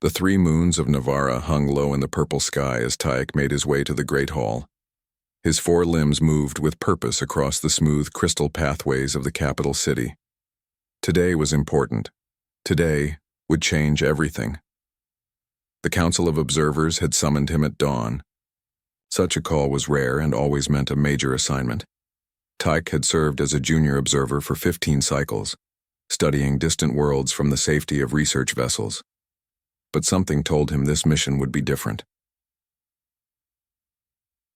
The 3 moons of Navarra hung low in the purple sky as Tyke made his way to the great hall. His 4 limbs moved with purpose across the smooth crystal pathways of the capital city. Today was important. Today would change everything. The Council of Observers had summoned him at dawn. Such a call was rare and always meant a major assignment. Tyke had served as a junior observer for 15 cycles, studying distant worlds from the safety of research vessels. But something told him this mission would be different.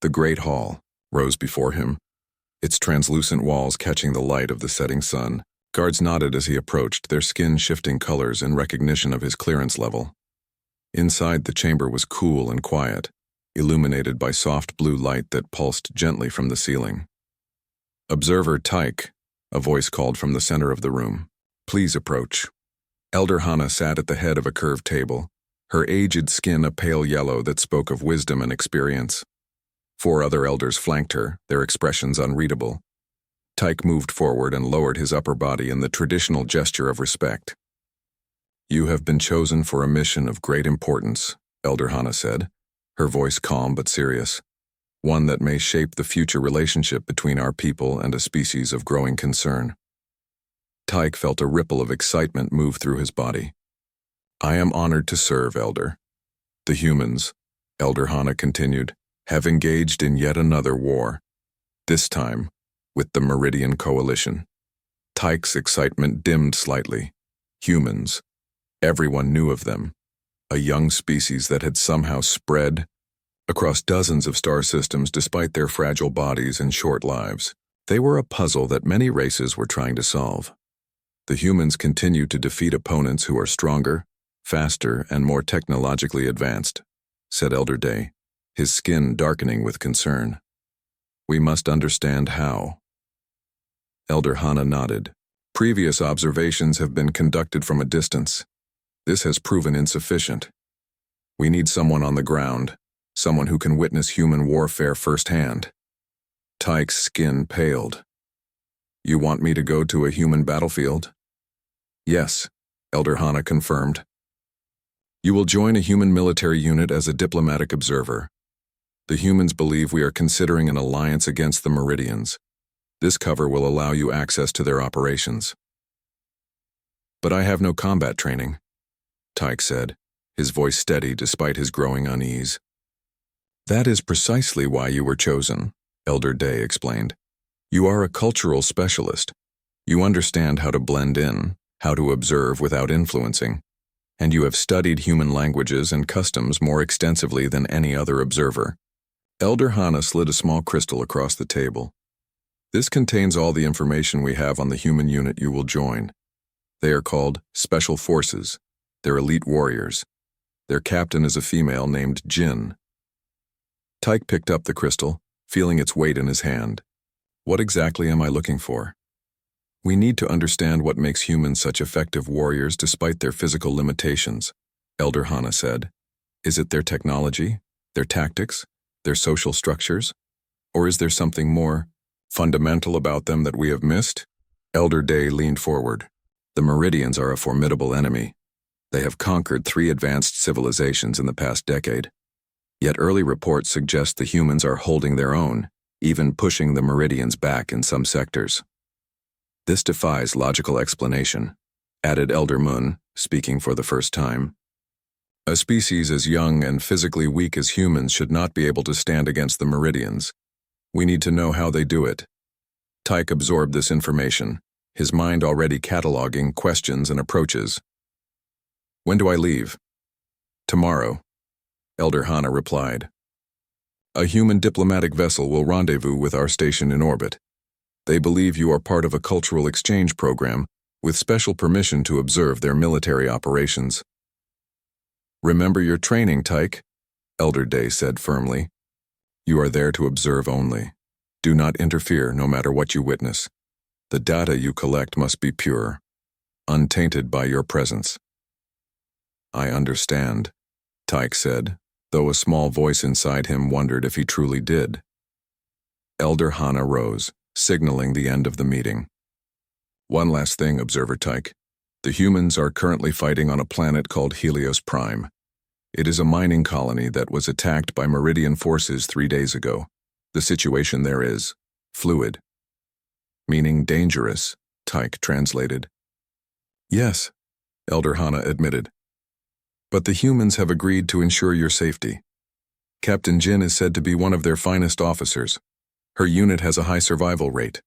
The Great Hall rose before him, its translucent walls catching the light of the setting sun. Guards nodded as he approached, their skin shifting colors in recognition of his clearance level. Inside, the chamber was cool and quiet, illuminated by soft blue light that pulsed gently from the ceiling. "Observer Tyke," a voice called from the center of the room. "Please approach." Elder Hannah sat at the head of a curved table, her aged skin a pale yellow that spoke of wisdom and experience. 4 other elders flanked her, their expressions unreadable. Tyke moved forward and lowered his upper body in the traditional gesture of respect. "You have been chosen for a mission of great importance," Elder Hannah said, her voice calm but serious. "One that may shape the future relationship between our people and a species of growing concern." Tyke felt a ripple of excitement move through his body. "I am honored to serve, Elder. The humans," Elder Hannah continued, "have engaged in yet another war. This time, with the Meridian Coalition." Tyke's excitement dimmed slightly. Humans. Everyone knew of them. A young species that had somehow spread across dozens of star systems despite their fragile bodies and short lives. They were a puzzle that many races were trying to solve. The humans continue to defeat opponents who are stronger, faster, and more technologically advanced, said Elder Day, his skin darkening with concern. "We must understand how." Elder Hannah nodded. "Previous observations have been conducted from a distance. This has proven insufficient. We need someone on the ground, someone who can witness human warfare firsthand." Tyke's skin paled. "You want me to go to a human battlefield?" "Yes," Elder Hannah confirmed. "You will join a human military unit as a diplomatic observer. The humans believe we are considering an alliance against the Meridians. This cover will allow you access to their operations." "But I have no combat training," Tyke said, his voice steady despite his growing unease. "That is precisely why you were chosen," Elder Day explained. "You are a cultural specialist. You understand how to blend in, how to observe without influencing, and you have studied human languages and customs more extensively than any other observer." Elder Hannah slid a small crystal across the table. "This contains all the information we have on the human unit you will join. They are called Special Forces. They're elite warriors. Their captain is a female named Jin." Tyke picked up the crystal, feeling its weight in his hand. "What exactly am I looking for?" "We need to understand what makes humans such effective warriors despite their physical limitations," Elder Hannah said. "Is it their technology, their tactics, their social structures? Or is there something more fundamental about them that we have missed?" Elder Day leaned forward. "The Meridians are a formidable enemy. They have conquered 3 advanced civilizations in the past decade. Yet early reports suggest the humans are holding their own, even pushing the Meridians back in some sectors. This defies logical explanation," added Elder Mun, speaking for the first time. "A species as young and physically weak as humans should not be able to stand against the Meridians. We need to know how they do it." Tyke absorbed this information, his mind already cataloging questions and approaches. "When do I leave?" "Tomorrow," Elder Hannah replied. "A human diplomatic vessel will rendezvous with our station in orbit. They believe you are part of a cultural exchange program with special permission to observe their military operations." "Remember your training, Tyke," Elder Day said firmly. "You are there to observe only. Do not interfere no matter what you witness. The data you collect must be pure, untainted by your presence." "I understand," Tyke said, though a small voice inside him wondered if he truly did. Elder Hannah rose, signaling the end of the meeting. "One last thing, Observer Tyke. The humans are currently fighting on a planet called Helios Prime. It is a mining colony that was attacked by Meridian forces 3 days ago. The situation there is fluid, meaning dangerous, Tyke translated. Yes, Elder Hana admitted. But the humans have agreed to ensure your safety. Captain Jin is said to be one of their finest officers. Her unit has a high survival rate.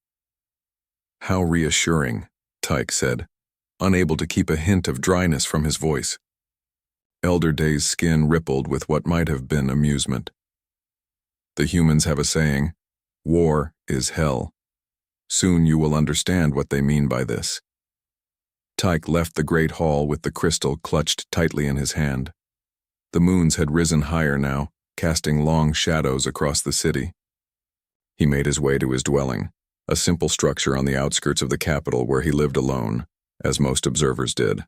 How reassuring, Tyke said, unable to keep a hint of dryness from his voice. Elder Day's skin rippled with what might have been amusement. The humans have a saying, war is hell. Soon you will understand what they mean by this. Tyke left the great hall with the crystal clutched tightly in his hand. The moons had risen higher now, casting long shadows across the city. He made his way to his dwelling, a simple structure on the outskirts of the capital where he lived alone, as most observers did.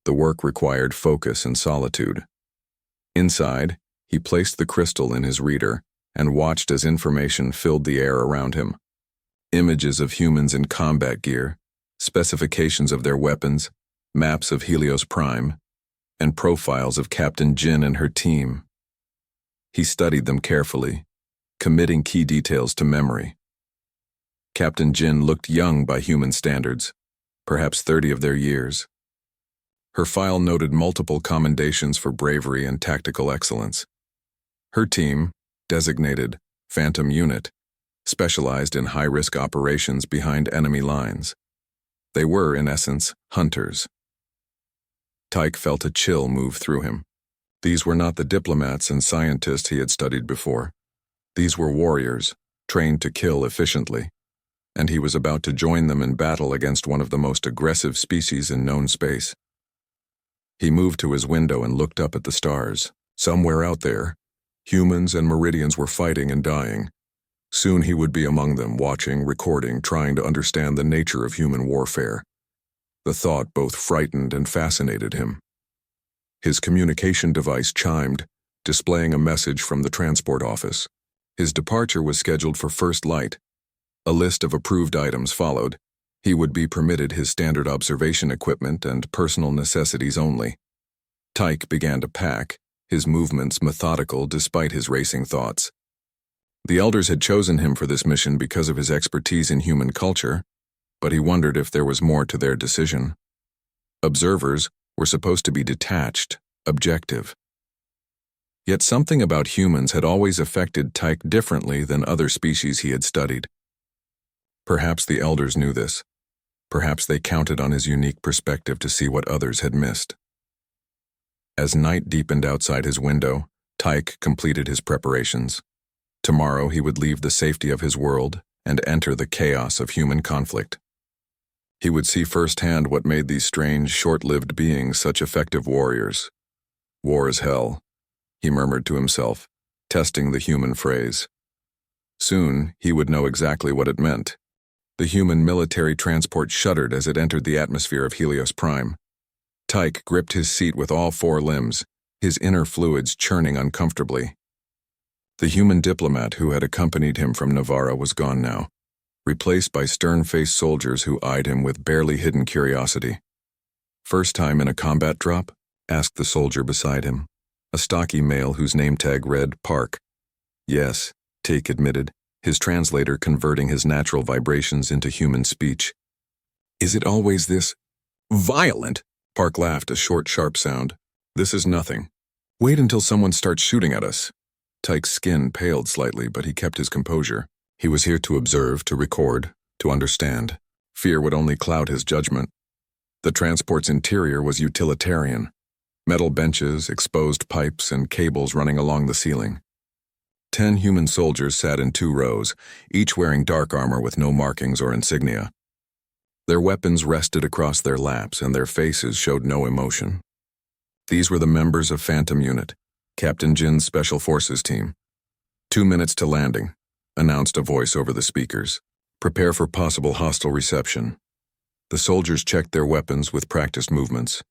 The work required focus and solitude. Inside, he placed the crystal in his reader and watched as information filled the air around him. Images of humans in combat gear, specifications of their weapons, maps of Helios Prime, and profiles of Captain Jin and her team. He studied them carefully, committing key details to memory. Captain Jin looked young by human standards, perhaps 30 of their years. Her file noted multiple commendations for bravery and tactical excellence. Her team, designated Phantom Unit, specialized in high-risk operations behind enemy lines. They were, in essence, hunters. Tyke felt a chill move through him. These were not the diplomats and scientists he had studied before. These were warriors, trained to kill efficiently, and he was about to join them in battle against one of the most aggressive species in known space. He moved to his window and looked up at the stars. Somewhere out there, humans and Meridians were fighting and dying. Soon he would be among them, watching, recording, trying to understand the nature of human warfare. The thought both frightened and fascinated him. His communication device chimed, displaying a message from the transport office. His departure was scheduled for first light. A list of approved items followed. He would be permitted his standard observation equipment and personal necessities only. Tyke began to pack, his movements methodical despite his racing thoughts. The elders had chosen him for this mission because of his expertise in human culture, but he wondered if there was more to their decision. Observers were supposed to be detached, objective. Yet something about humans had always affected Tyke differently than other species he had studied. Perhaps the elders knew this. Perhaps they counted on his unique perspective to see what others had missed. As night deepened outside his window, Tyke completed his preparations. Tomorrow he would leave the safety of his world and enter the chaos of human conflict. He would see firsthand what made these strange, short-lived beings such effective warriors. War is hell, he murmured to himself, testing the human phrase. Soon he would know exactly what it meant. The human military transport shuddered as it entered the atmosphere of Helios Prime. Tyke gripped his seat with all 4 limbs, his inner fluids churning uncomfortably. The human diplomat who had accompanied him from Navarra was gone now, replaced by stern-faced soldiers who eyed him with barely hidden curiosity. "First time in a combat drop?" asked the soldier beside him, a stocky male whose name tag read Park. "Yes," Tyke admitted, his translator converting his natural vibrations into human speech. "Is it always this violent?" Park laughed, a short, sharp sound. "This is nothing. Wait until someone starts shooting at us." Tyke's skin paled slightly, but he kept his composure. He was here to observe, to record, to understand. Fear would only cloud his judgment. The transport's interior was utilitarian. Metal benches, exposed pipes, and cables running along the ceiling. 10 human soldiers sat in 2 rows, each wearing dark armor with no markings or insignia. Their weapons rested across their laps, and their faces showed no emotion. These were the members of Phantom Unit, Captain Jin's Special Forces team. 2 minutes to landing, announced a voice over the speakers. Prepare for possible hostile reception. The soldiers checked their weapons with practiced movements.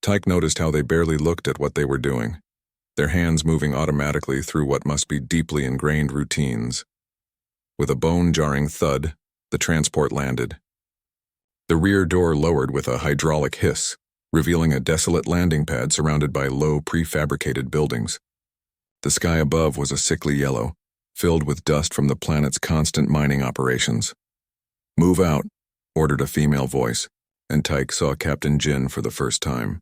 Tyke noticed how they barely looked at what they were doing, their hands moving automatically through what must be deeply ingrained routines. With a bone-jarring thud, the transport landed. The rear door lowered with a hydraulic hiss, revealing a desolate landing pad surrounded by low, prefabricated buildings. The sky above was a sickly yellow, filled with dust from the planet's constant mining operations. "Move out," ordered a female voice, and Tyke saw Captain Jin for the first time.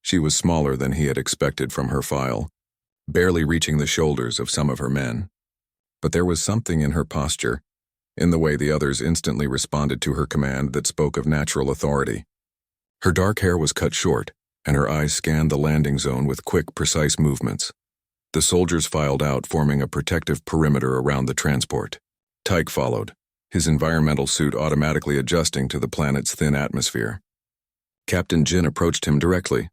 She was smaller than he had expected from her file, barely reaching the shoulders of some of her men. But there was something in her posture, in the way the others instantly responded to her command that spoke of natural authority. Her dark hair was cut short, and her eyes scanned the landing zone with quick, precise movements. The soldiers filed out, forming a protective perimeter around the transport. Tyke followed, his environmental suit automatically adjusting to the planet's thin atmosphere. Captain Jin approached him directly.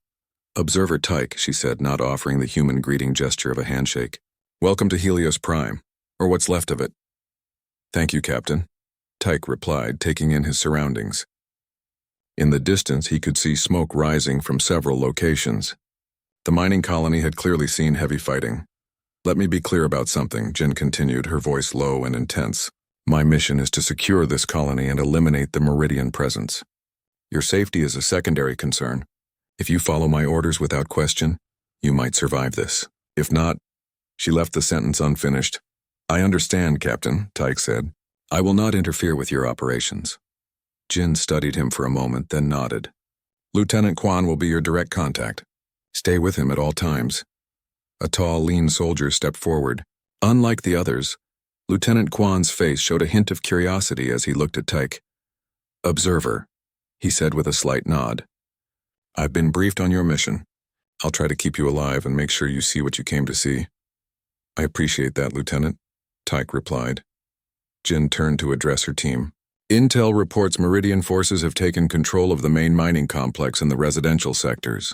"Observer Tyke," she said, not offering the human greeting gesture of a handshake. "Welcome to Helios Prime, or what's left of it." "Thank you, Captain," Tyke replied, taking in his surroundings. In the distance, he could see smoke rising from several locations. The mining colony had clearly seen heavy fighting. "Let me be clear about something," Jin continued, her voice low and intense. "My mission is to secure this colony and eliminate the Meridian presence. Your safety is a secondary concern. If you follow my orders without question, you might survive this. If not—" She left the sentence unfinished. "I understand, Captain," Tyke said. "I will not interfere with your operations." Jin studied him for a moment, then nodded. "Lieutenant Quan will be your direct contact. Stay with him at all times." A tall, lean soldier stepped forward. Unlike the others, Lieutenant Quan's face showed a hint of curiosity as he looked at Tyke. "Observer," he said with a slight nod. "I've been briefed on your mission. I'll try to keep you alive and make sure you see what you came to see." "I appreciate that, Lieutenant," Tyke replied. Jin turned to address her team. "Intel reports Meridian forces have taken control of the main mining complex in the residential sectors.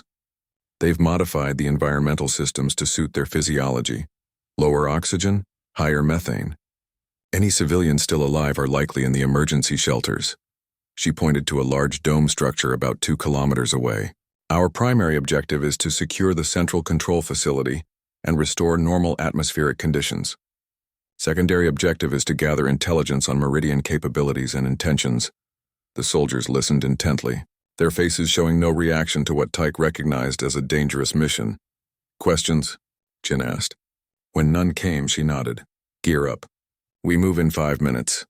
They've modified the environmental systems to suit their physiology. Lower oxygen, higher methane. Any civilians still alive are likely in the emergency shelters." She pointed to a large dome structure about 2 kilometers away. "Our primary objective is to secure the central control facility and restore normal atmospheric conditions. Secondary objective is to gather intelligence on Meridian capabilities and intentions." The soldiers listened intently, their faces showing no reaction to what Tyke recognized as a dangerous mission. "Questions?" Jin asked. When none came, she nodded. "Gear up. We move in 5 minutes."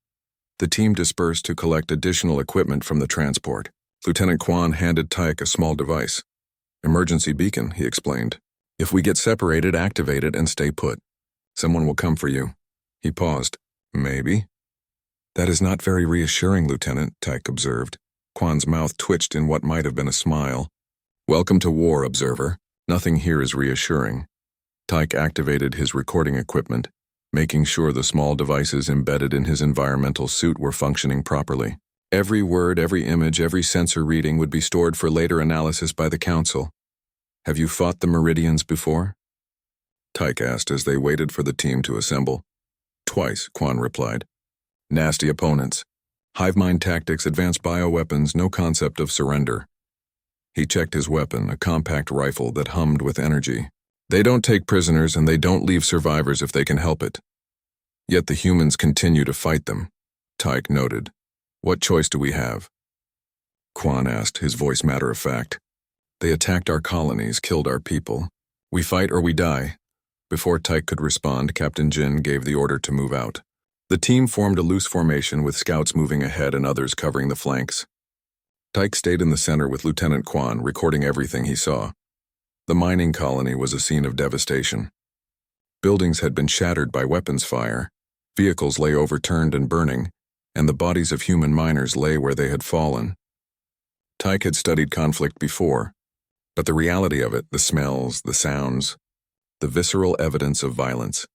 The team dispersed to collect additional equipment from the transport. Lieutenant Quan handed Tyke a small device. "Emergency beacon," he explained. "If we get separated, activate it and stay put. Someone will come for you." He paused. "Maybe?" "That is not very reassuring, Lieutenant," Tyke observed. Quan's mouth twitched in what might have been a smile. "Welcome to war, Observer. Nothing here is reassuring." Tyke activated his recording equipment, making sure the small devices embedded in his environmental suit were functioning properly. Every word, every image, every sensor reading would be stored for later analysis by the Council. "Have you fought the Meridians before?" Tyke asked as they waited for the team to assemble. "Twice," Quan replied. "Nasty opponents. Hive mind tactics, advanced bioweapons, no concept of surrender." He checked his weapon, a compact rifle that hummed with energy. "They don't take prisoners and they don't leave survivors if they can help it. Yet the humans continue to fight them," Tyke noted. "What choice do we have?" Quan asked, his voice matter of fact. "They attacked our colonies, killed our people. We fight or we die." Before Tyke could respond, Captain Jin gave the order to move out. The team formed a loose formation with scouts moving ahead and others covering the flanks. Tyke stayed in the center with Lieutenant Quan, recording everything he saw. The mining colony was a scene of devastation. Buildings had been shattered by weapons fire, vehicles lay overturned and burning, and the bodies of human miners lay where they had fallen. Tyke had studied conflict before, but the reality of it, the smells, the sounds, the visceral evidence of violence,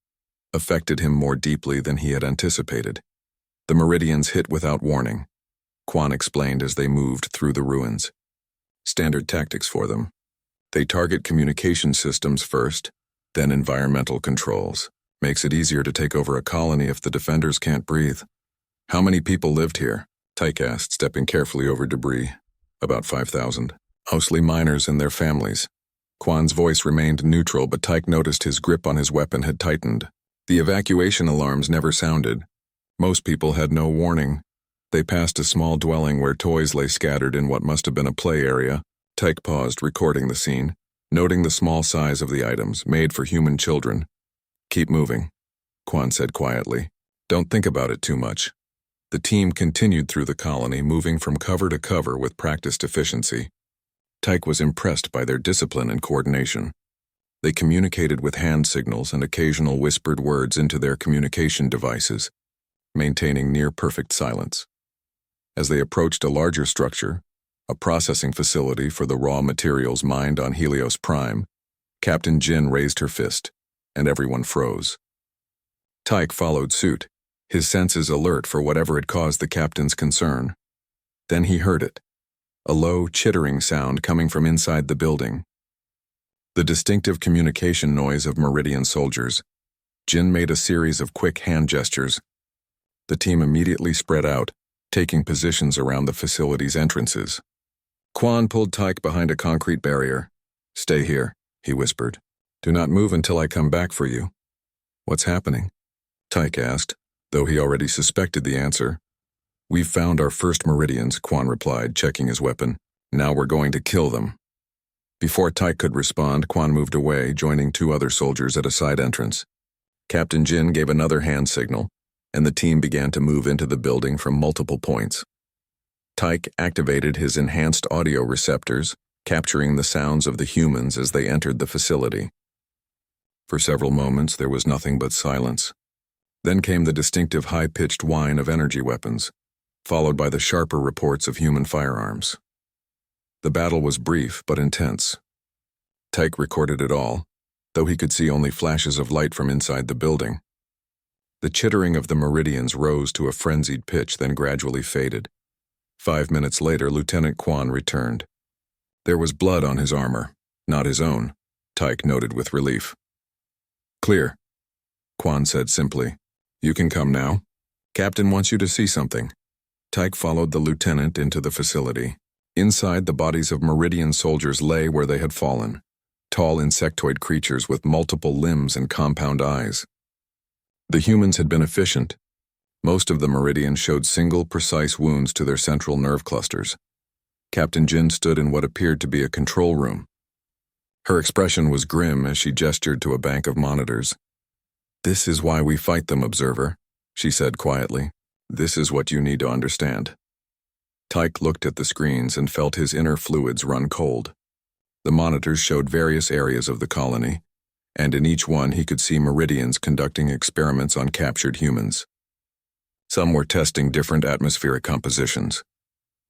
affected him more deeply than he had anticipated. The Meridians hit without warning, Quan explained as they moved through the ruins. Standard tactics for them. They target communication systems first, then environmental controls. Makes it easier to take over a colony if the defenders can't breathe. "How many people lived here?" Tyke asked, stepping carefully over debris. "About 5,000. Mostly miners and their families." Quan's voice remained neutral, but Tyke noticed his grip on his weapon had tightened. The evacuation alarms never sounded. Most people had no warning. They passed a small dwelling where toys lay scattered in what must have been a play area. Tyke paused, recording the scene, noting the small size of the items, made for human children. "Keep moving," Quan said quietly. "Don't think about it too much." The team continued through the colony, moving from cover to cover with practiced efficiency. Tyke was impressed by their discipline and coordination. They communicated with hand signals and occasional whispered words into their communication devices, maintaining near-perfect silence. As they approached a larger structure, a processing facility for the raw materials mined on Helios Prime, Captain Jin raised her fist, and everyone froze. Tyke followed suit, his senses alert for whatever had caused the captain's concern. Then he heard it, a low, chittering sound coming from inside the building. The distinctive communication noise of Meridian soldiers. Jin made a series of quick hand gestures. The team immediately spread out, taking positions around the facility's entrances. Quan pulled Tyke behind a concrete barrier. "Stay here," he whispered. "Do not move until I come back for you." "What's happening?" Tyke asked, though he already suspected the answer. "We've found our first Meridians," Quan replied, checking his weapon. "Now we're going to kill them." Before Tyke could respond, Quan moved away, joining two other soldiers at a side entrance. Captain Jin gave another hand signal, and the team began to move into the building from multiple points. Tyke activated his enhanced audio receptors, capturing the sounds of the humans as they entered the facility. For several moments, there was nothing but silence. Then came the distinctive high-pitched whine of energy weapons, followed by the sharper reports of human firearms. The battle was brief but intense. Tyke recorded it all, though he could see only flashes of light from inside the building. The chittering of the Meridians rose to a frenzied pitch, then gradually faded. 5 minutes later, Lieutenant Quan returned. There was blood on his armor, not his own, Tyke noted with relief. "Clear," Quan said simply. "You can come now. Captain wants you to see something." Tyke followed the lieutenant into the facility. Inside, the bodies of Meridian soldiers lay where they had fallen, tall insectoid creatures with multiple limbs and compound eyes. The humans had been efficient. Most of the Meridians showed single, precise wounds to their central nerve clusters. Captain Jin stood in what appeared to be a control room. Her expression was grim as she gestured to a bank of monitors. "This is why we fight them, Observer," she said quietly. "This is what you need to understand." Tyke looked at the screens and felt his inner fluids run cold. The monitors showed various areas of the colony, and in each one he could see Meridians conducting experiments on captured humans. Some were testing different atmospheric compositions,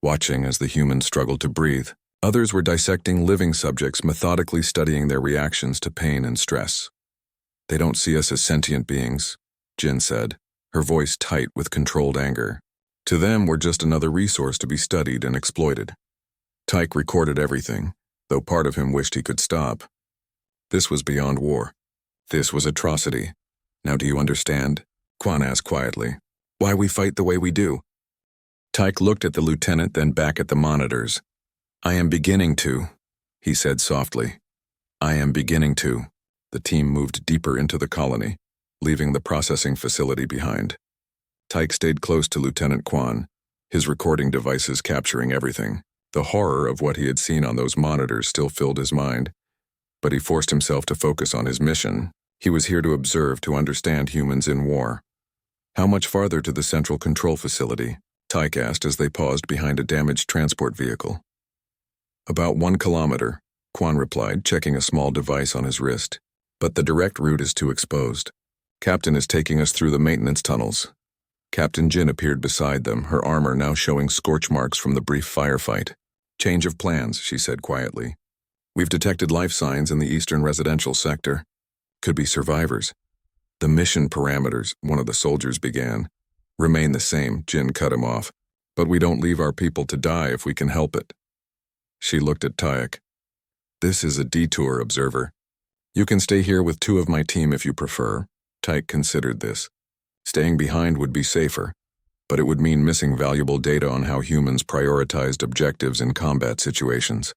watching as the humans struggled to breathe. Others were dissecting living subjects, methodically studying their reactions to pain and stress. "They don't see us as sentient beings," Jin said, her voice tight with controlled anger. "To them, we're just another resource to be studied and exploited." Tyke recorded everything, though part of him wished he could stop. This was beyond war. This was atrocity. "Now do you understand?" Quan asked quietly. "Why we fight the way we do?" Tyke looked at the lieutenant, then back at the monitors. "I am beginning to," he said softly. "I am beginning to." The team moved deeper into the colony, leaving the processing facility behind. Tyke stayed close to Lieutenant Quan, his recording devices capturing everything. The horror of what he had seen on those monitors still filled his mind, but he forced himself to focus on his mission. He was here to observe, to understand humans in war. "How much farther to the central control facility?" Tyke asked as they paused behind a damaged transport vehicle. "About 1 kilometer, Quan replied, checking a small device on his wrist. "But the direct route is too exposed. Captain is taking us through the maintenance tunnels." Captain Jin appeared beside them, her armor now showing scorch marks from the brief firefight. "Change of plans," she said quietly. "We've detected life signs in the eastern residential sector. Could be survivors." "The mission parameters," one of the soldiers began. "Remain the same," Jin cut him off. "But we don't leave our people to die if we can help it." She looked at Tyke. "This is a detour, Observer. You can stay here with 2 of my team if you prefer." Tyke considered this. Staying behind would be safer, but it would mean missing valuable data on how humans prioritized objectives in combat situations.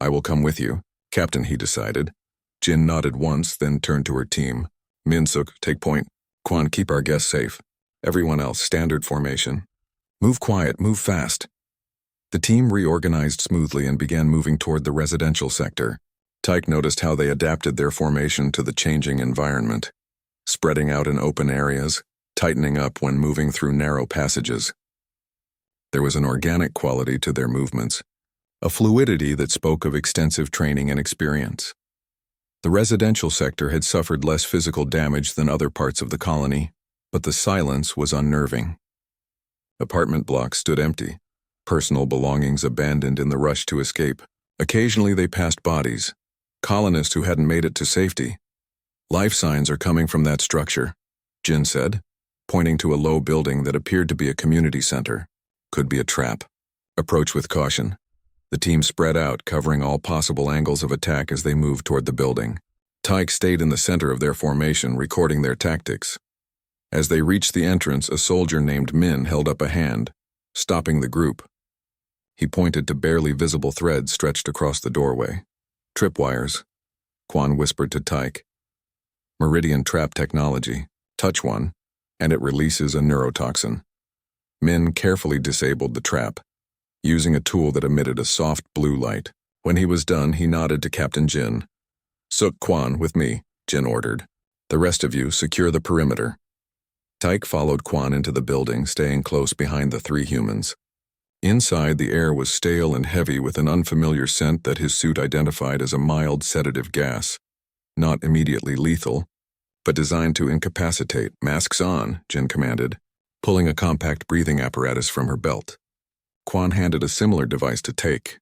"I will come with you, Captain," he decided. Jin nodded once, then turned to her team. "Minsuk, take point. Quan, keep our guests safe. Everyone else, standard formation." Move quiet, move fast. The team reorganized smoothly and began moving toward the residential sector. Tyke noticed how they adapted their formation to the changing environment, spreading out in open areas, tightening up when moving through narrow passages. There was an organic quality to their movements, a fluidity that spoke of extensive training and experience. The residential sector had suffered less physical damage than other parts of the colony, but the silence was unnerving. Apartment blocks stood empty, personal belongings abandoned in the rush to escape. Occasionally they passed bodies, colonists who hadn't made it to safety. Life signs are coming from that structure, Jin said, pointing to a low building that appeared to be a community center. Could be a trap. Approach with caution. The team spread out, covering all possible angles of attack as they moved toward the building. Tyke stayed in the center of their formation, recording their tactics. As they reached the entrance, a soldier named Min held up a hand, stopping the group. He pointed to barely visible threads stretched across the doorway. Tripwires, Quan whispered to Tyke. Meridian trap technology. Touch one, and it releases a neurotoxin. Min carefully disabled the trap, using a tool that emitted a soft blue light. When he was done, he nodded to Captain Jin. "Suk Quan with me," Jin ordered. "The rest of you secure the perimeter." Tyke followed Quan into the building, staying close behind the three humans. Inside, the air was stale and heavy with an unfamiliar scent that his suit identified as a mild sedative gas. Not immediately lethal, but designed to incapacitate. "Masks on," Jin commanded, pulling a compact breathing apparatus from her belt. Quan handed a similar device to Tyke.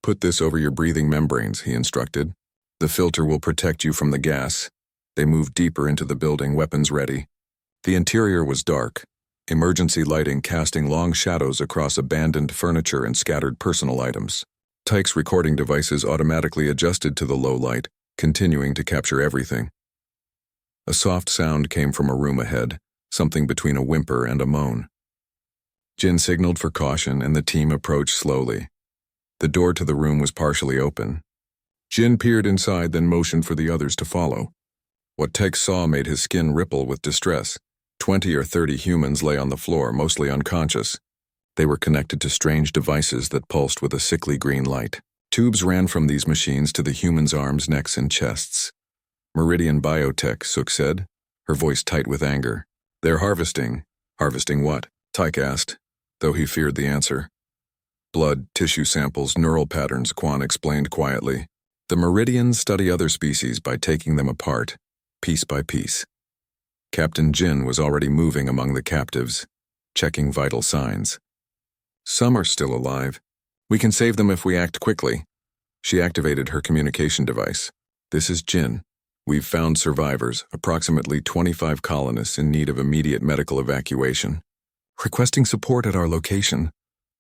"Put this over your breathing membranes," he instructed. "The filter will protect you from the gas." They moved deeper into the building, weapons ready. The interior was dark, emergency lighting casting long shadows across abandoned furniture and scattered personal items. Tyke's recording devices automatically adjusted to the low light, continuing to capture everything. A soft sound came from a room ahead, something between a whimper and a moan. Jin signaled for caution and the team approached slowly. The door to the room was partially open. Jin peered inside, then motioned for the others to follow. What Tyke saw made his skin ripple with distress. 20 or 30 humans lay on the floor, mostly unconscious. They were connected to strange devices that pulsed with a sickly green light. Tubes ran from these machines to the humans' arms, necks, and chests. "Meridian Biotech," Suk said, her voice tight with anger. "They're harvesting." "Harvesting what?" Tyke asked, though he feared the answer. "Blood, tissue samples, neural patterns," Quan explained quietly. "The Meridians study other species by taking them apart, piece by piece." Captain Jin was already moving among the captives, checking vital signs. "Some are still alive. We can save them if we act quickly." She activated her communication device. "This is Jin. We've found survivors, approximately 25 colonists in need of immediate medical evacuation. Requesting support at our location,"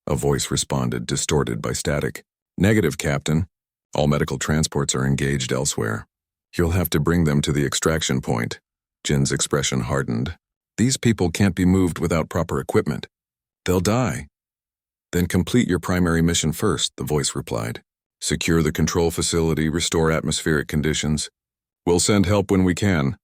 a voice responded, distorted by static. "Negative, Captain. All medical transports are engaged elsewhere. You'll have to bring them to the extraction point." Jin's expression hardened. "These people can't be moved without proper equipment. They'll die." "Then complete your primary mission first," the voice replied. "Secure the control facility, restore atmospheric conditions. We'll send help when we can."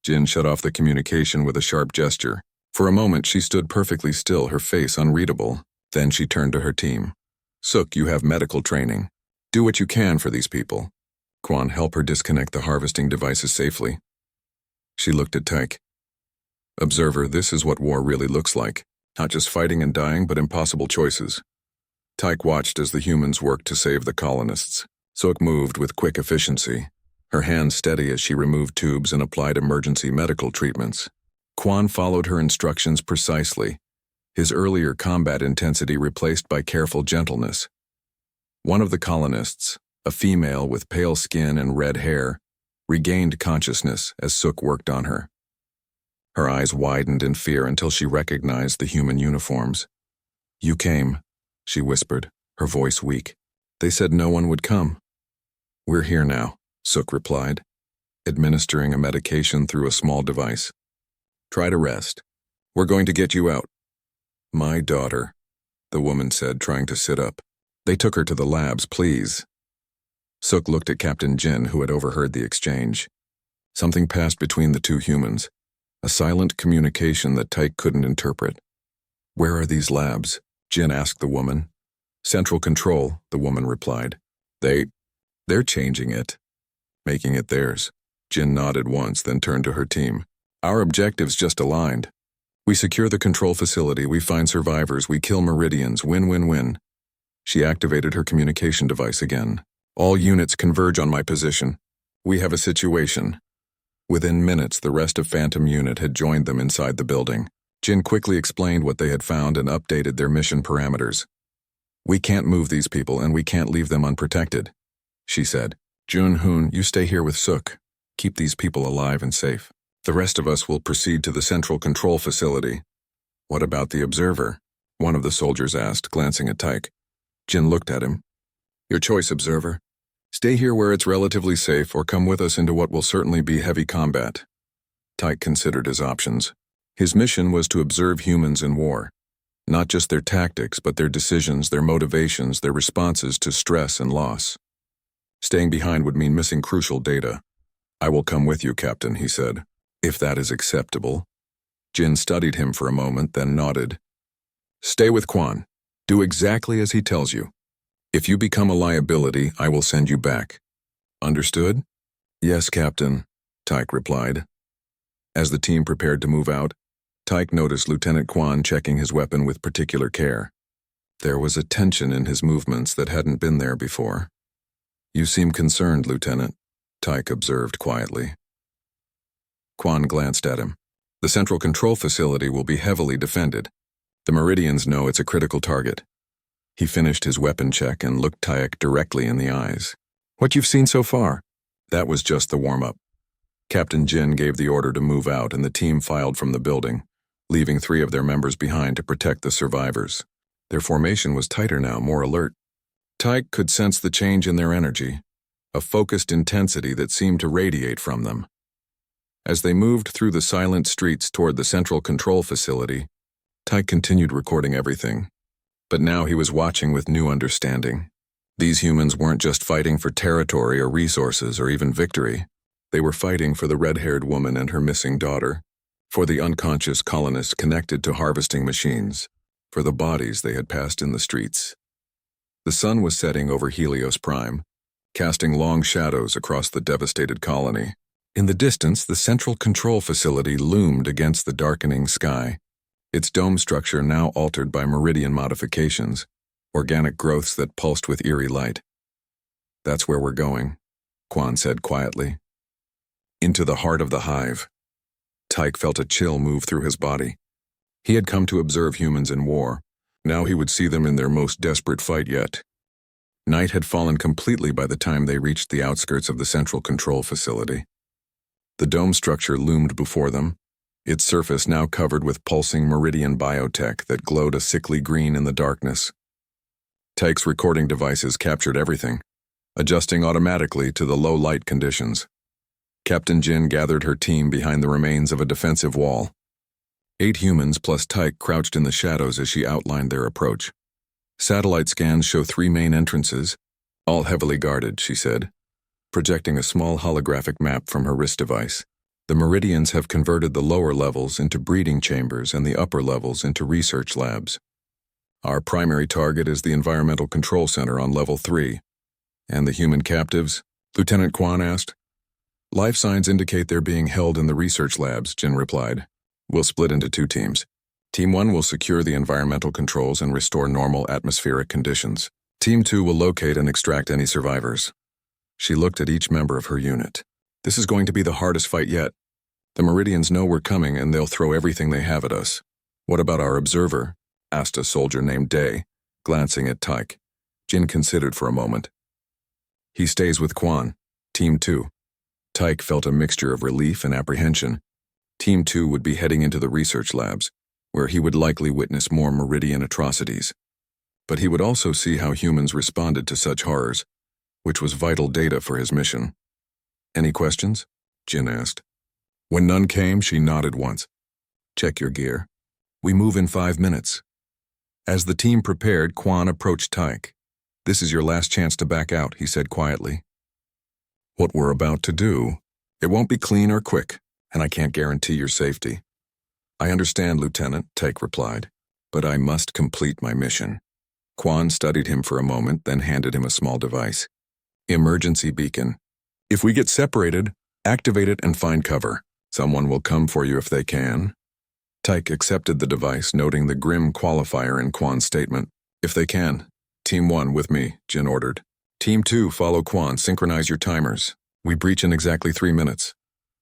Jin shut off the communication with a sharp gesture. For a moment, she stood perfectly still, her face unreadable. Then she turned to her team. "Suk, you have medical training. Do what you can for these people." Quan, help her disconnect the harvesting devices safely. She looked at Tyke. "Observer, this is what war really looks like. Not just fighting and dying, but impossible choices." Tyke watched as the humans worked to save the colonists. Suk moved with quick efficiency, her hands steady as she removed tubes and applied emergency medical treatments. Quan followed her instructions precisely, his earlier combat intensity replaced by careful gentleness. One of the colonists, a female with pale skin and red hair, regained consciousness as Suk worked on her. Her eyes widened in fear until she recognized the human uniforms. "You came," she whispered, her voice weak. "They said no one would come." "We're here now," Suk replied, administering a medication through a small device. "Try to rest. We're going to get you out." "My daughter," the woman said, trying to sit up. "They took her to the labs, please." Suk looked at Captain Jin, who had overheard the exchange. Something passed between the two humans, a silent communication that Tyke couldn't interpret. Where are these labs? Jin asked the woman. Central Control, the woman replied. They're changing it, making it theirs. Jin nodded once, then turned to her team. Our objectives just aligned. We secure the control facility, we find survivors, we kill Meridians, win-win-win. She activated her communication device again. All units converge on my position. We have a situation. Within minutes, the rest of Phantom Unit had joined them inside the building. Jin quickly explained what they had found and updated their mission parameters. We can't move these people and we can't leave them unprotected, she said. Jun-hoon, you stay here with Suk. Keep these people alive and safe. The rest of us will proceed to the central control facility. What about the observer? One of the soldiers asked, glancing at Tyke. Jin looked at him. Your choice, observer. Stay here where it's relatively safe or come with us into what will certainly be heavy combat. Tyke considered his options. His mission was to observe humans in war. Not just their tactics, but their decisions, their motivations, their responses to stress and loss. Staying behind would mean missing crucial data. I will come with you, Captain, he said. If that is acceptable. Jin studied him for a moment, then nodded. Stay with Quan. Do exactly as he tells you. If you become a liability, I will send you back. Understood? Yes, Captain, Tyke replied. As the team prepared to move out, Tyke noticed Lieutenant Quan checking his weapon with particular care. There was a tension in his movements that hadn't been there before. You seem concerned, Lieutenant, Tyke observed quietly. Quan glanced at him. The central control facility will be heavily defended. The Meridians know it's a critical target. He finished his weapon check and looked Tyke directly in the eyes. What you've seen so far? That was just the warm-up. Captain Jin gave the order to move out and the team filed from the building, leaving 3 of their members behind to protect the survivors. Their formation was tighter now, more alert. Tyke could sense the change in their energy, a focused intensity that seemed to radiate from them. As they moved through the silent streets toward the central control facility, Tyke continued recording everything. But now he was watching with new understanding. These humans weren't just fighting for territory or resources or even victory. They were fighting for the red-haired woman and her missing daughter, for the unconscious colonists connected to harvesting machines, for the bodies they had passed in the streets. The sun was setting over Helios Prime, casting long shadows across the devastated colony. In the distance, the central control facility loomed against the darkening sky, its dome structure now altered by meridian modifications, organic growths that pulsed with eerie light. That's where we're going, Quan said quietly. Into the heart of the hive. Tyke felt a chill move through his body. He had come to observe humans in war. Now he would see them in their most desperate fight yet. Night had fallen completely by the time they reached the outskirts of the central control facility. The dome structure loomed before them, its surface now covered with pulsing meridian biotech that glowed a sickly green in the darkness. Tyke's recording devices captured everything, adjusting automatically to the low light conditions. Captain Jin gathered her team behind the remains of a defensive wall. 8 humans plus Tyke crouched in the shadows as she outlined their approach. Satellite scans show 3 main entrances, all heavily guarded, she said, projecting a small holographic map from her wrist device. The Meridians have converted the lower levels into breeding chambers and the upper levels into research labs. Our primary target is the Environmental Control Center on Level 3. And the human captives? Lieutenant Quan asked. Life signs indicate they're being held in the research labs, Jin replied. We'll split into 2 teams. Team 1 will secure the environmental controls and restore normal atmospheric conditions. Team 2 will locate and extract any survivors. She looked at each member of her unit. This is going to be the hardest fight yet. The Meridians know we're coming and they'll throw everything they have at us. What about our observer? Asked a soldier named Day, glancing at Tyke. Jin considered for a moment. He stays with Quan. Team 2. Tyke felt a mixture of relief and apprehension. Team 2 would be heading into the research labs, where he would likely witness more Meridian atrocities. But he would also see how humans responded to such horrors, which was vital data for his mission. Any questions? Jin asked. When none came, she nodded once. Check your gear. We move in 5 minutes. As the team prepared, Quan approached Tyke. This is your last chance to back out, he said quietly. What we're about to do, it won't be clean or quick, and I can't guarantee your safety. I understand, Lieutenant, Tyke replied. But I must complete my mission. Quan studied him for a moment, then handed him a small device. Emergency beacon. If we get separated, activate it and find cover. Someone will come for you if they can. Tyke accepted the device, noting the grim qualifier in Quan's statement. If they can. Team 1 with me, Jin ordered. Team 2, follow Quan, synchronize your timers. We breach in exactly 3 minutes.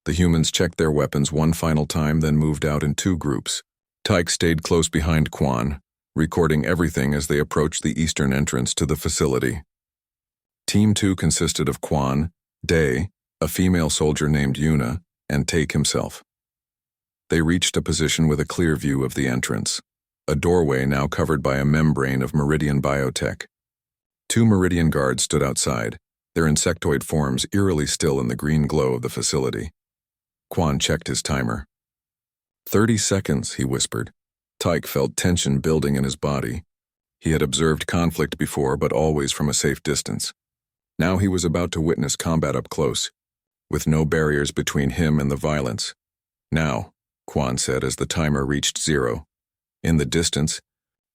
The humans checked their weapons one final time, then moved out in 2 groups. Tyke stayed close behind Quan, recording everything as they approached the eastern entrance to the facility. Team 2 consisted of Quan, Day, a female soldier named Yuna, and Take himself. They reached a position with a clear view of the entrance, a doorway now covered by a membrane of Meridian biotech. 2 Meridian guards stood outside, their insectoid forms eerily still in the green glow of the facility. Quan checked his timer. 30 seconds, he whispered. Tyke felt tension building in his body. He had observed conflict before, but always from a safe distance. Now he was about to witness combat up close, with no barriers between him and the violence. Now, Quan said as the timer reached 0. In the distance,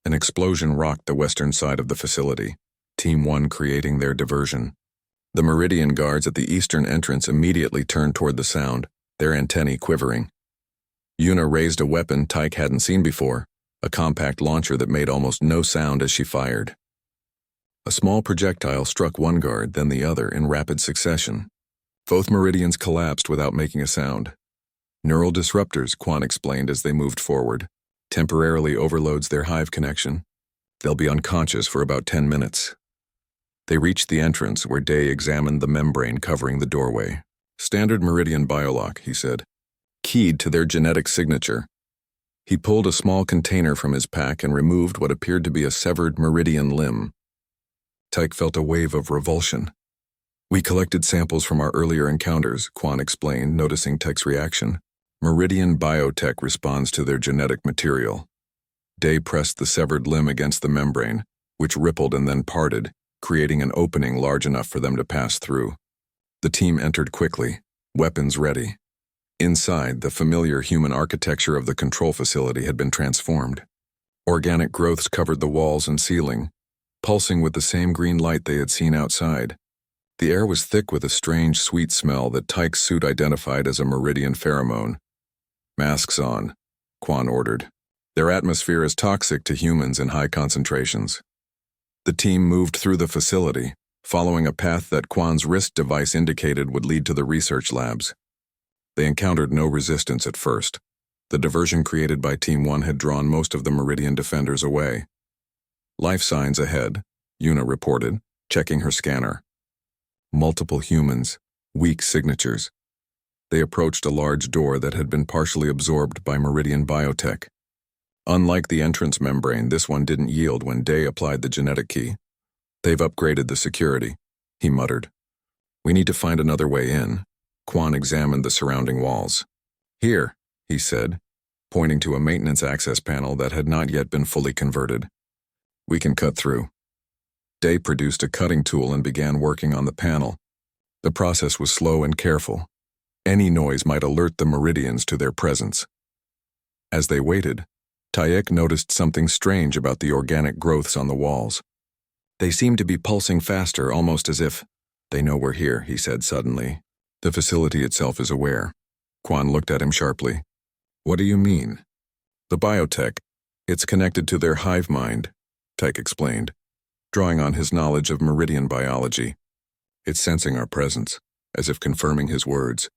an explosion rocked the western side of the facility, Team 1 creating their diversion. The Meridian guards at the eastern entrance immediately turned toward the sound, their antennae quivering. Yuna raised a weapon Tyke hadn't seen before, a compact launcher that made almost no sound as she fired. A small projectile struck one guard, then the other in rapid succession. Both Meridians collapsed without making a sound. Neural disruptors, Quan explained as they moved forward, temporarily overloads their hive connection. They'll be unconscious for about 10 minutes. They reached the entrance where Day examined the membrane covering the doorway. Standard Meridian biolock, he said, keyed to their genetic signature. He pulled a small container from his pack and removed what appeared to be a severed Meridian limb. Tyke felt a wave of revulsion. We collected samples from our earlier encounters, Quan explained, noticing Tyke's reaction. Meridian biotech responds to their genetic material. Day pressed the severed limb against the membrane, which rippled and then parted, creating an opening large enough for them to pass through. The team entered quickly, weapons ready. Inside, the familiar human architecture of the control facility had been transformed. Organic growths covered the walls and ceiling, pulsing with the same green light they had seen outside. The air was thick with a strange, sweet smell that Tyke's suit identified as a Meridian pheromone. Masks on, Quan ordered. Their atmosphere is toxic to humans in high concentrations. The team moved through the facility, following a path that Quan's wrist device indicated would lead to the research labs. They encountered no resistance at first. The diversion created by Team 1 had drawn most of the Meridian defenders away. Life signs ahead, Yuna reported, checking her scanner. Multiple humans, weak signatures. They approached a large door that had been partially absorbed by Meridian biotech. Unlike the entrance membrane, this one didn't yield when Day applied the genetic key. They've upgraded the security, he muttered. We need to find another way in. Quan examined the surrounding walls. Here, he said, pointing to a maintenance access panel that had not yet been fully converted. We can cut through. Day produced a cutting tool and began working on the panel. The process was slow and careful. Any noise might alert the Meridians to their presence. As they waited, Tyke noticed something strange about the organic growths on the walls. They seemed to be pulsing faster, almost as if, they know we're here, he said suddenly. The facility itself is aware. Quan looked at him sharply. What do you mean? The biotech. It's connected to their hive mind, Tyke explained, drawing on his knowledge of Meridian biology. It's sensing our presence, as if confirming his words.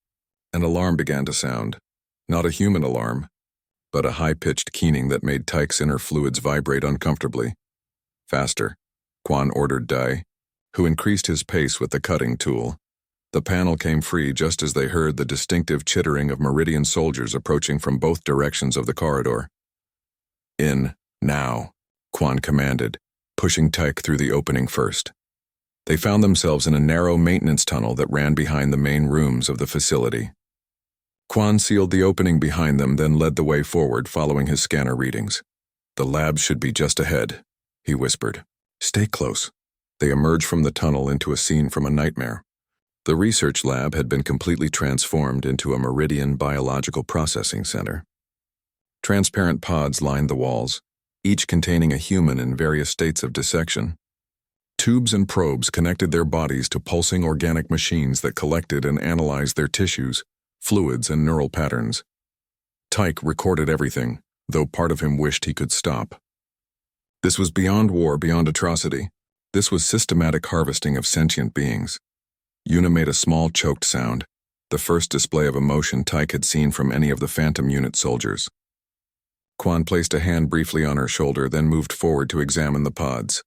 An alarm began to sound. Not a human alarm, but a high-pitched keening that made Tyke's inner fluids vibrate uncomfortably. Faster, Quan ordered Dai, who increased his pace with the cutting tool. The panel came free just as they heard the distinctive chittering of Meridian soldiers approaching from both directions of the corridor. In, now, Quan commanded, pushing Tyke through the opening first. They found themselves in a narrow maintenance tunnel that ran behind the main rooms of the facility. Quan sealed the opening behind them, then led the way forward, following his scanner readings. The lab should be just ahead, he whispered. Stay close. They emerged from the tunnel into a scene from a nightmare. The research lab had been completely transformed into a Meridian biological processing center. Transparent pods lined the walls, each containing a human in various states of dissection. Tubes and probes connected their bodies to pulsing organic machines that collected and analyzed their tissues, fluids, and neural patterns. Tyke recorded everything, though part of him wished he could stop. This was beyond war, beyond atrocity. This was systematic harvesting of sentient beings. Una made a small choked sound, the first display of emotion Tyke had seen from any of the Phantom Unit soldiers. Quan placed a hand briefly on her shoulder, then moved forward to examine the pods.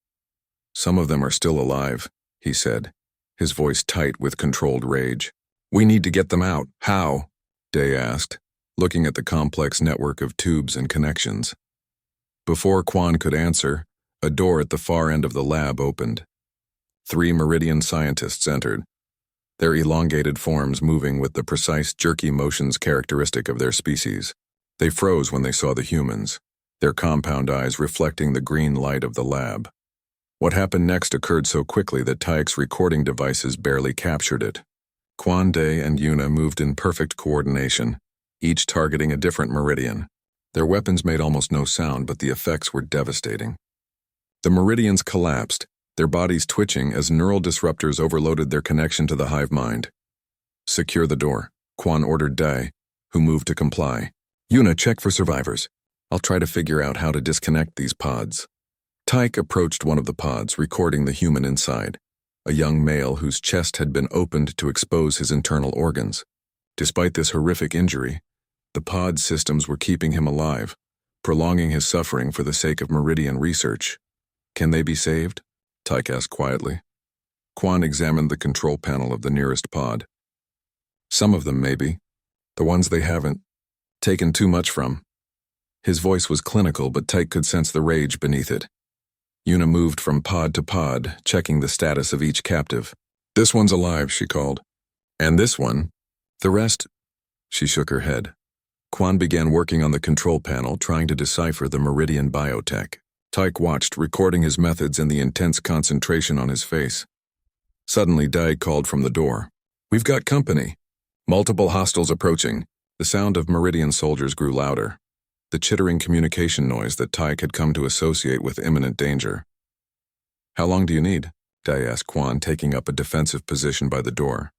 "Some of them are still alive," he said, his voice tight with controlled rage. "We need to get them out." "How?" Day asked, looking at the complex network of tubes and connections. Before Quan could answer, a door at the far end of the lab opened. 3 Meridian scientists entered, their elongated forms moving with the precise, jerky motions characteristic of their species. They froze when they saw the humans, their compound eyes reflecting the green light of the lab. What happened next occurred so quickly that Tyke's recording devices barely captured it. Quan, Day, and Una moved in perfect coordination, each targeting a different meridian. Their weapons made almost no sound, but the effects were devastating. The meridians collapsed, their bodies twitching as neural disruptors overloaded their connection to the hive mind. "Secure the door," Quan ordered Day, who moved to comply. "Una, check for survivors. I'll try to figure out how to disconnect these pods." Tyke approached one of the pods, recording the human inside, a young male whose chest had been opened to expose his internal organs. Despite this horrific injury, the pod systems were keeping him alive, prolonging his suffering for the sake of Meridian research. "Can they be saved?" Tyke asked quietly. Quan examined the control panel of the nearest pod. "Some of them, maybe. The ones they haven't taken too much from." His voice was clinical, but Tyke could sense the rage beneath it. Una moved from pod to pod, checking the status of each captive. "This one's alive," she called. "And this one?" "The rest?" She shook her head. Quan began working on the control panel, trying to decipher the Meridian biotech. Tyke watched, recording his methods and the intense concentration on his face. Suddenly, Day called from the door. "We've got company. Multiple hostiles approaching." The sound of Meridian soldiers grew louder, the chittering communication noise that Tyke had come to associate with imminent danger. "How long do you need?" Day asked Quan, taking up a defensive position by the door.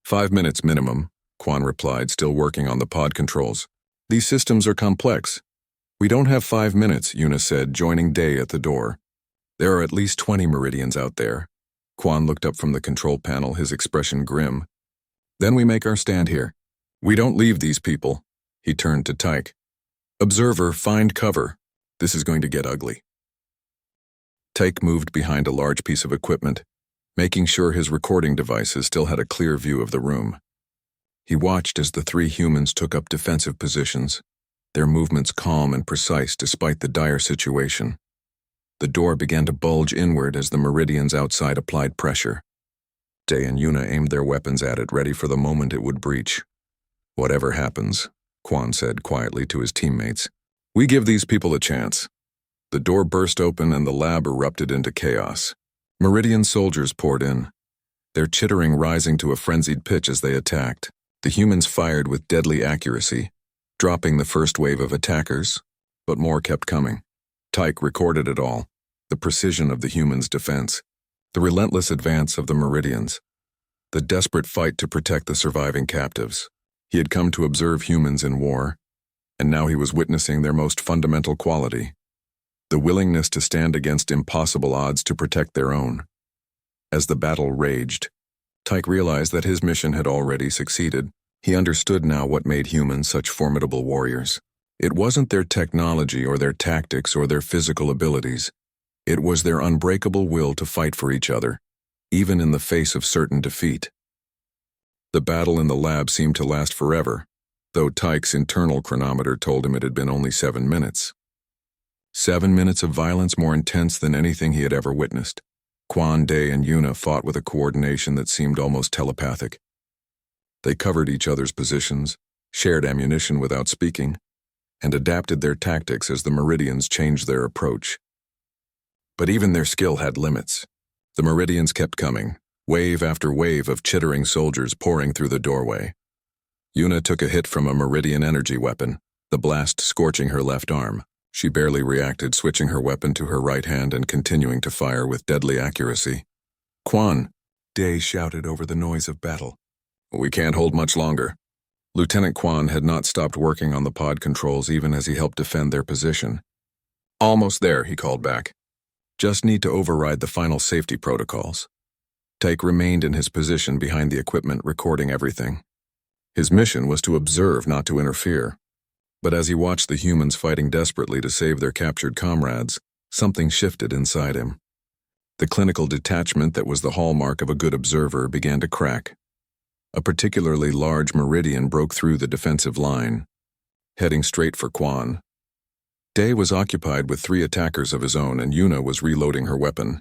5 minutes minimum, Quan replied, still working on the pod controls. "These systems are complex." "We don't have 5 minutes, Una said, joining Day at the door. "There are at least 20 Meridians out there." Quan looked up from the control panel, his expression grim. "Then we make our stand here. We don't leave these people." He turned to Tyke. "Observer, find cover. This is going to get ugly." Tyke moved behind a large piece of equipment, making sure his recording devices still had a clear view of the room. He watched as the 3 humans took up defensive positions, their movements calm and precise despite the dire situation. The door began to bulge inward as the Meridians outside applied pressure. Day and Una aimed their weapons at it, ready for the moment it would breach. "Whatever happens," Quan said quietly to his teammates, "we give these people a chance." The door burst open and the lab erupted into chaos. Meridian soldiers poured in, their chittering rising to a frenzied pitch as they attacked. The humans fired with deadly accuracy, dropping the first wave of attackers, but more kept coming. Tyke recorded it all, the precision of the humans' defense, the relentless advance of the Meridians, the desperate fight to protect the surviving captives. He had come to observe humans in war, and now he was witnessing their most fundamental quality, the willingness to stand against impossible odds to protect their own. As the battle raged, Tyke realized that his mission had already succeeded. He understood now what made humans such formidable warriors. It wasn't their technology or their tactics or their physical abilities. It was their unbreakable will to fight for each other, even in the face of certain defeat. The battle in the lab seemed to last forever, though Tyke's internal chronometer told him it had been only 7 minutes. 7 minutes of violence more intense than anything he had ever witnessed. Quan, Day, and Una fought with a coordination that seemed almost telepathic. They covered each other's positions, shared ammunition without speaking, and adapted their tactics as the Meridians changed their approach. But even their skill had limits. The Meridians kept coming, wave after wave of chittering soldiers pouring through the doorway. Una took a hit from a Meridian energy weapon, the blast scorching her left arm. She barely reacted, switching her weapon to her right hand and continuing to fire with deadly accuracy. "Quan!" Day shouted over the noise of battle. "We can't hold much longer." Lieutenant Quan had not stopped working on the pod controls even as he helped defend their position. "Almost there," he called back. "Just need to override the final safety protocols." Tyke remained in his position behind the equipment, recording everything. His mission was to observe, not to interfere. But as he watched the humans fighting desperately to save their captured comrades, something shifted inside him. The clinical detachment that was the hallmark of a good observer began to crack. A particularly large meridian broke through the defensive line, heading straight for Quan. Day was occupied with 3 attackers of his own, and Yuna was reloading her weapon.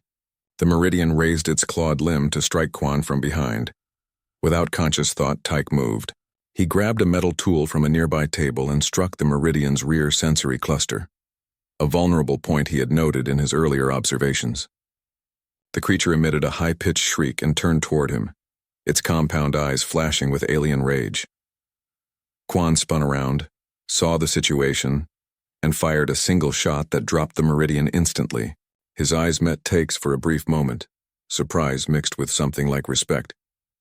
The meridian raised its clawed limb to strike Quan from behind. Without conscious thought, Tyke moved. He grabbed a metal tool from a nearby table and struck the meridian's rear sensory cluster, a vulnerable point he had noted in his earlier observations. The creature emitted a high-pitched shriek and turned toward him, its compound eyes flashing with alien rage. Quan spun around, saw the situation, and fired a single shot that dropped the meridian instantly. His eyes met Tyke's for a brief moment, surprise mixed with something like respect,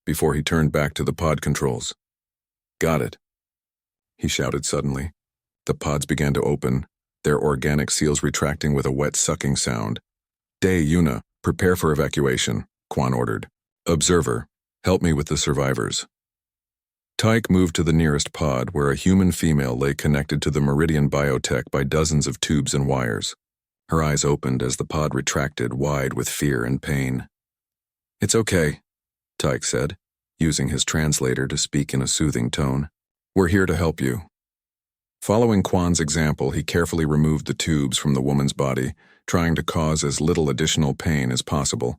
before he turned back to the pod controls. "Got it," he shouted suddenly. The pods began to open, their organic seals retracting with a wet sucking sound. "Day, Yuna, prepare for evacuation," Quan ordered. "Observer, help me with the survivors." Tyke moved to the nearest pod, where a human female lay connected to the Meridian biotech by dozens of tubes and wires. Her eyes opened as the pod retracted, wide with fear and pain. "It's okay," Tyke said, using his translator to speak in a soothing tone. "We're here to help you." Following Quan's example, he carefully removed the tubes from the woman's body, trying to cause as little additional pain as possible.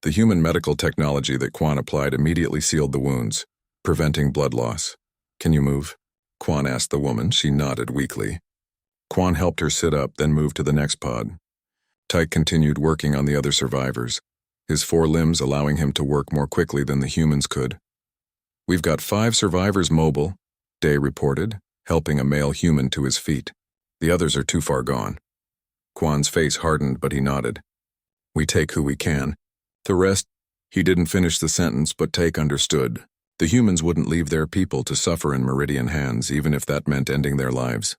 The human medical technology that Quan applied immediately sealed the wounds, preventing blood loss. "Can you move?" Quan asked the woman. She nodded weakly. Quan helped her sit up, then moved to the next pod. Tyke continued working on the other survivors, his 4 limbs allowing him to work more quickly than the humans could. "We've got 5 survivors mobile," Day reported, helping a male human to his feet. "The others are too far gone." Quan's face hardened, but he nodded. "We take who we can. The rest—" He didn't finish the sentence, but Tyke understood. The humans wouldn't leave their people to suffer in Meridian hands, even if that meant ending their lives.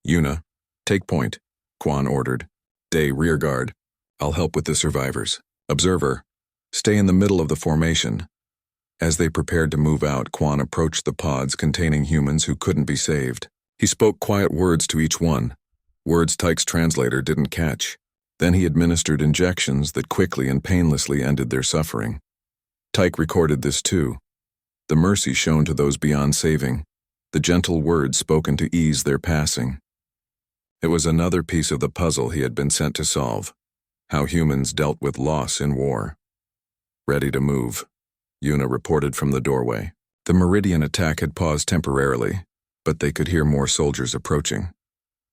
"Yuna, take point," Quan ordered. "Day, rear guard. I'll help with the survivors. Observer, stay in the middle of the formation." As they prepared to move out, Quan approached the pods containing humans who couldn't be saved. He spoke quiet words to each one, words Tyke's translator didn't catch. Then he administered injections that quickly and painlessly ended their suffering. Tyke recorded this too. The mercy shown to those beyond saving, the gentle words spoken to ease their passing. It was another piece of the puzzle he had been sent to solve. How humans dealt with loss in war. "Ready to move," Yuna reported from the doorway. The Meridian attack had paused temporarily, but they could hear more soldiers approaching.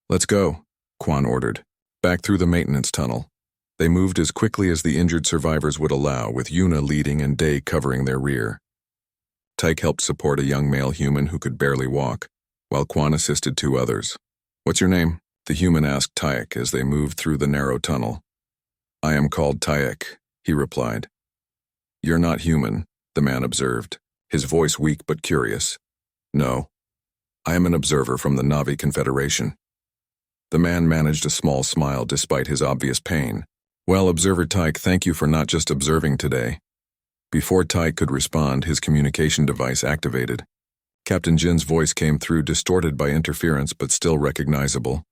"Let's go," Quan ordered. Back through the maintenance tunnel. They moved as quickly as the injured survivors would allow, with Yuna leading and Day covering their rear. Tyke helped support a young male human who could barely walk, while Quan assisted 2 others. "What's your name?" the human asked Tyke as they moved through the narrow tunnel. "I am called Tyke," he replied. "You're not human," the man observed, his voice weak but curious. "No. I am an observer from the Na'vi Confederation." The man managed a small smile despite his obvious pain. "Well, Observer Tyke, thank you for not just observing today." Before Tyke could respond, his communication device activated. Captain Jin's voice came through, distorted by interference but still recognizable.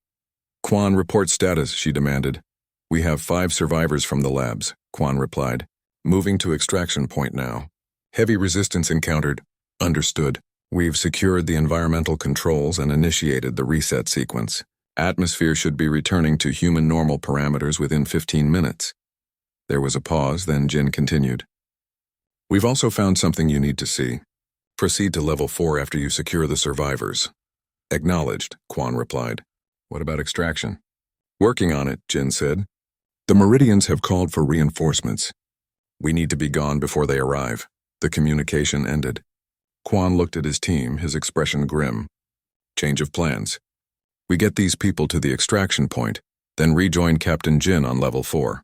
"Quan, report status," she demanded. "We have 5 survivors from the labs," Quan replied. "Moving to extraction point now. Heavy resistance encountered." "Understood. We've secured the environmental controls and initiated the reset sequence. Atmosphere should be returning to human normal parameters within 15 minutes. There was a pause, then Jin continued. "We've also found something you need to see. Proceed to level 4 after you secure the survivors." "Acknowledged," Quan replied. "What about extraction?" "Working on it," Jin said. "The Meridians have called for reinforcements. We need to be gone before they arrive." The communication ended. Quan looked at his team, his expression grim. "Change of plans." We get these people to the extraction point, then rejoin Captain Jin on level 4.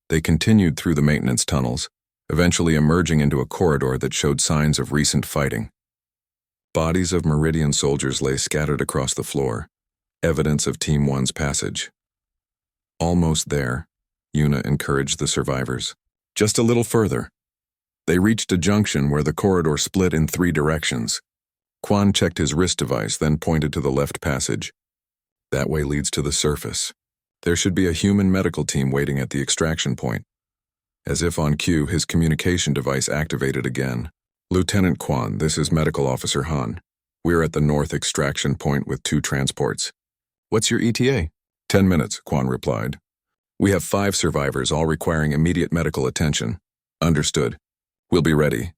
They continued through the maintenance tunnels, eventually emerging into a corridor that showed signs of recent fighting. Bodies of Meridian soldiers lay scattered across the floor, evidence of Team 1's passage. Almost there, Yuna encouraged the survivors. Just a little further. They reached a junction where the corridor split in 3 directions. Quan checked his wrist device, then pointed to the left passage. That way leads to the surface. There should be a human medical team waiting at the extraction point. As if on cue, his communication device activated again. Lieutenant Quan, this is Medical Officer Han. We're at the north extraction point with 2 transports. What's your ETA? 10 minutes, Quan replied. We have 5 survivors, all requiring immediate medical attention. Understood. We'll be ready.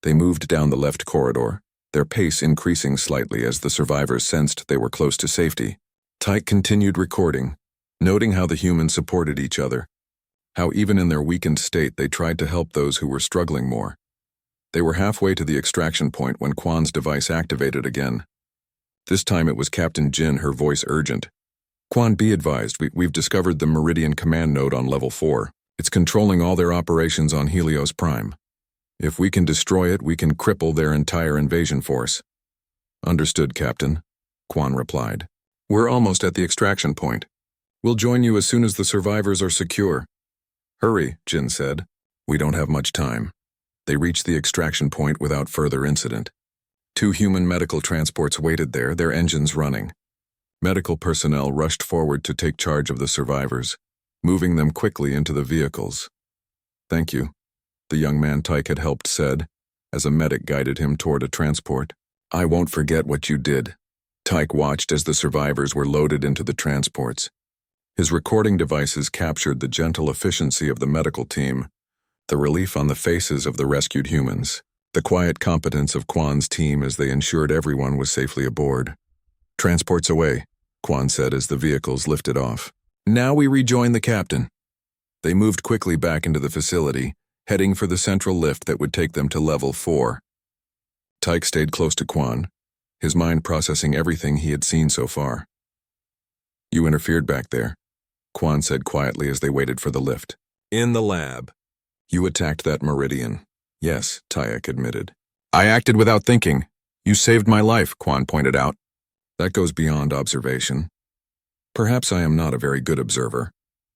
They moved down the left corridor, their pace increasing slightly as the survivors sensed they were close to safety. Tyke continued recording, noting how the humans supported each other, how even in their weakened state they tried to help those who were struggling more. They were halfway to the extraction point when Quan's device activated again. This time it was Captain Jin, her voice urgent. Quan, be advised, we've discovered the Meridian command node on level 4. It's controlling all their operations on Helios Prime. If we can destroy it, we can cripple their entire invasion force. Understood, Captain, Quan replied. We're almost at the extraction point. We'll join you as soon as the survivors are secure. Hurry, Jin said. We don't have much time. They reached the extraction point without further incident. 2 human medical transports waited there, their engines running. Medical personnel rushed forward to take charge of the survivors, moving them quickly into the vehicles. Thank you, the young man Tyke had helped said, as a medic guided him toward a transport. I won't forget what you did. Tyke watched as the survivors were loaded into the transports. His recording devices captured the gentle efficiency of the medical team, the relief on the faces of the rescued humans, the quiet competence of Quan's team as they ensured everyone was safely aboard. Transports away, Quan said as the vehicles lifted off. Now we rejoin the captain. They moved quickly back into the facility, heading for the central lift that would take them to level 4. Tyke stayed close to Quan, his mind processing everything he had seen so far. You interfered back there, Quan said quietly as they waited for the lift. In the lab. You attacked that Meridian. Yes, Tyke admitted. I acted without thinking. You saved my life, Quan pointed out. That goes beyond observation. Perhaps I am not a very good observer,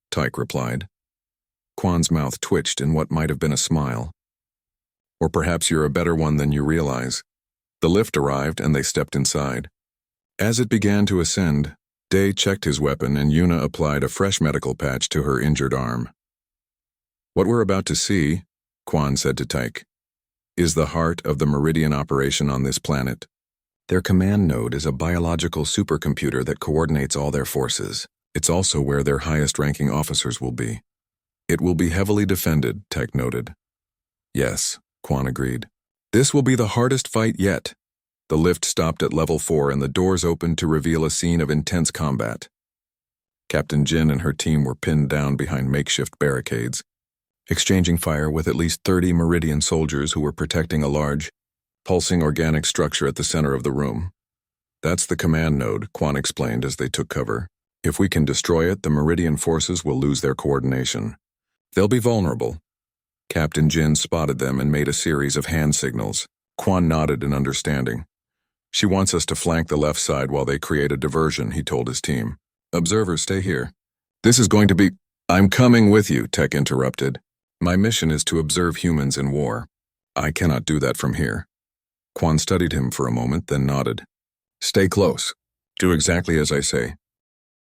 Tyke replied. Quan's mouth twitched in what might have been a smile. Or perhaps you're a better one than you realize. The lift arrived and they stepped inside. As it began to ascend, Day checked his weapon and Yuna applied a fresh medical patch to her injured arm. What we're about to see, Quan said to Tyke, is the heart of the Meridian operation on this planet. Their command node is a biological supercomputer that coordinates all their forces. It's also where their highest-ranking officers will be. It will be heavily defended, Tyke noted. Yes, Quan agreed. This will be the hardest fight yet. The lift stopped at level 4 and the doors opened to reveal a scene of intense combat. Captain Jin and her team were pinned down behind makeshift barricades, exchanging fire with at least 30 Meridian soldiers who were protecting a large, pulsing organic structure at the center of the room. That's the command node, Quan explained as they took cover. If we can destroy it, the Meridian forces will lose their coordination. They'll be vulnerable. Captain Jin spotted them and made a series of hand signals. Quan nodded in understanding. She wants us to flank the left side while they create a diversion, he told his team. Observers, stay here. This is going to be— I'm coming with you, Tech interrupted. My mission is to observe humans in war. I cannot do that from here. Quan studied him for a moment, then nodded. Stay close. Do exactly as I say.